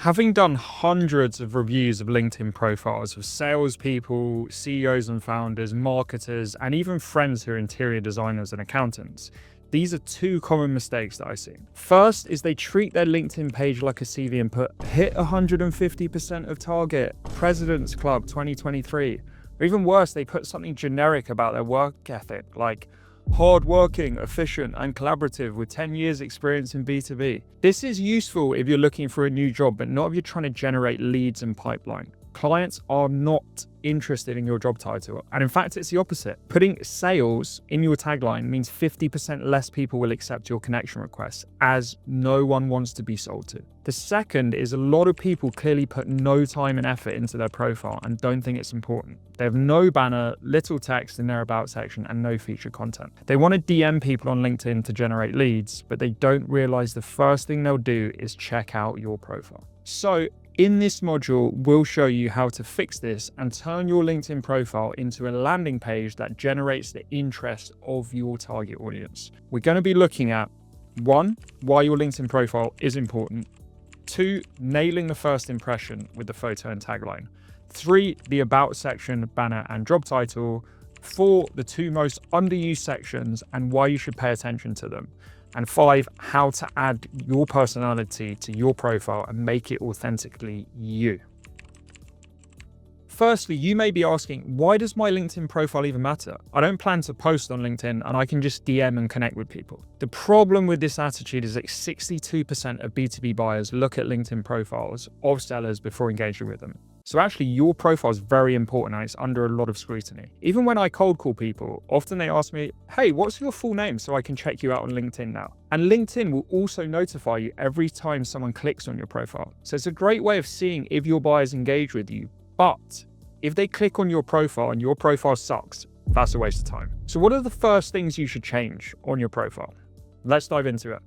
Having done hundreds of reviews of LinkedIn profiles of salespeople, CEOs and founders, marketers, and even friends who are interior designers and accountants, these are two common mistakes that I see. First is they treat their LinkedIn page like a CV and put hit 150% of target, President's Club 2023. Or even worse, they put something generic about their work ethic, like hardworking, efficient, and collaborative with 10 years experience in B2B. This is useful if you're looking for a new job, but not if you're trying to generate leads and pipeline. Clients are not interested in your job title. And in fact, it's the opposite. Putting sales in your tagline means 50% less people will accept your connection requests, as no one wants to be sold to. The second is a lot of people clearly put no time and effort into their profile and don't think it's important. They have no banner, little text in their about section, and no featured content. They want to DM people on LinkedIn to generate leads, but they don't realize the first thing they'll do is check out your profile. So in this module, we'll show you how to fix this and turn your LinkedIn profile into a landing page that generates the interest of your target audience. We're going to be looking at 1, why your LinkedIn profile is important. 2, nailing the first impression with the photo and tagline. 3, the about section, banner, and job title. 4, the 2 most underused sections and why you should pay attention to them. And 5, how to add your personality to your profile and make it authentically you. Firstly, you may be asking, why does my LinkedIn profile even matter? I don't plan to post on LinkedIn and I can just DM and connect with people. The problem with this attitude is that 62% of B2B buyers look at LinkedIn profiles of sellers before engaging with them. So actually your profile is very important and it's under a lot of scrutiny. Even when I cold call people, often they ask me, hey, what's your full name so I can check you out on LinkedIn now? And LinkedIn will also notify you every time someone clicks on your profile. So it's a great way of seeing if your buyers engage with you. But if they click on your profile and your profile sucks, that's a waste of time. So what are the first things you should change on your profile? Let's dive into it.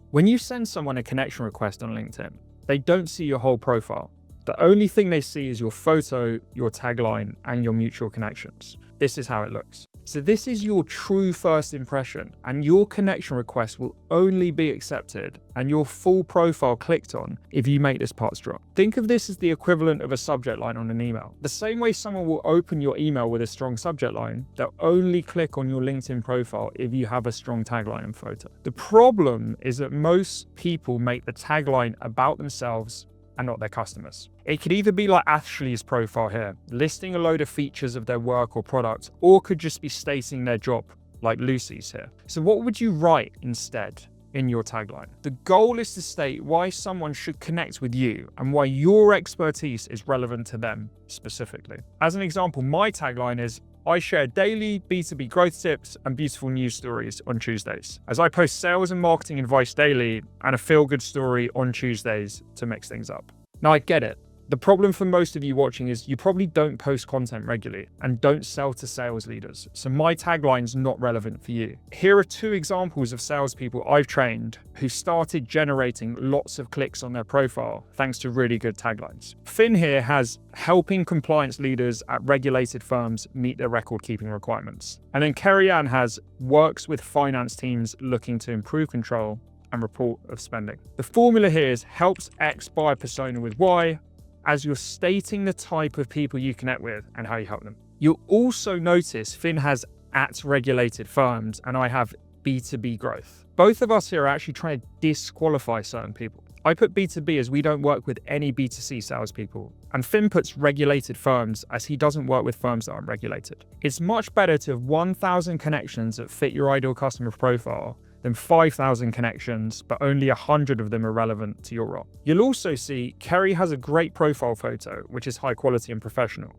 When you send someone a connection request on LinkedIn, they don't see your whole profile. The only thing they see is your photo, your tagline, and your mutual connections. This is how it looks. So this is your true first impression, and your connection request will only be accepted and your full profile clicked on if you make this part strong. Think of this as the equivalent of a subject line on an email. The same way someone will open your email with a strong subject line, they'll only click on your LinkedIn profile if you have a strong tagline and photo. The problem is that most people make the tagline about themselves and not their customers. It could either be like Ashley's profile here, listing a load of features of their work or product, or could just be stating their job, like Lucy's here. So what would you write instead in your tagline? The goal is to state why someone should connect with you and why your expertise is relevant to them specifically. As an example, my tagline is, I share daily B2B growth tips and beautiful news stories on Tuesdays, as I post sales and marketing advice daily and a feel-good story on Tuesdays to mix things up. Now I get it. The problem for most of you watching is you probably don't post content regularly and don't sell to sales leaders. So my tagline's not relevant for you. Here are 2 examples of salespeople I've trained who started generating lots of clicks on their profile thanks to really good taglines. Finn here has helping compliance leaders at regulated firms meet their record-keeping requirements. And then Kerry Ann has works with finance teams looking to improve control and report of spending. The formula here is helps X buy persona with Y, as you're stating the type of people you connect with and how you help them. You'll also notice Finn has at regulated firms and I have B2B growth. Both of us here are actually trying to disqualify certain people. I put B2B as we don't work with any B2C salespeople, and Finn puts regulated firms as he doesn't work with firms that aren't regulated. It's much better to have 1,000 connections that fit your ideal customer profile than 5,000 connections, but only 100 of them are relevant to your role. You'll also see Kerry has a great profile photo, which is high quality and professional.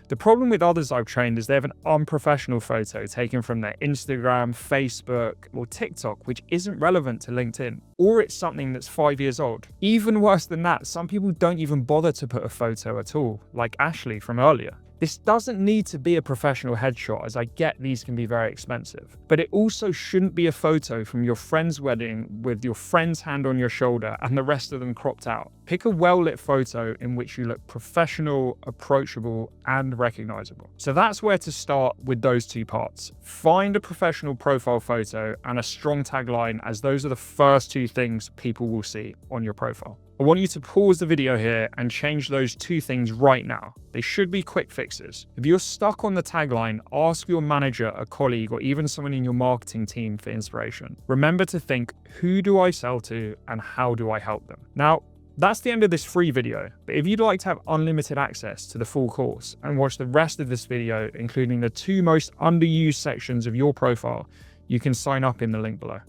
The problem with others I've trained is they have an unprofessional photo taken from their Instagram, Facebook, or TikTok, which isn't relevant to LinkedIn, or it's something that's 5 years old. Even worse than that, some people don't even bother to put a photo at all, like Ashley from earlier. This doesn't need to be a professional headshot, as I get these can be very expensive, but it also shouldn't be a photo from your friend's wedding with your friend's hand on your shoulder and the rest of them cropped out. Pick a well-lit photo in which you look professional, approachable, and recognizable. So that's where to start with those 2 parts. Find a professional profile photo and a strong tagline, as those are the first 2 things people will see on your profile. I want you to pause the video here and change those two things right now. They should be quick fixes. If you're stuck on the tagline, ask your manager, a colleague, or even someone in your marketing team for inspiration. Remember to think, who do I sell to and how do I help them? Now, that's the end of this free video, but if you'd like to have unlimited access to the full course and watch the rest of this video, including the 2 most underused sections of your profile, you can sign up in the link below.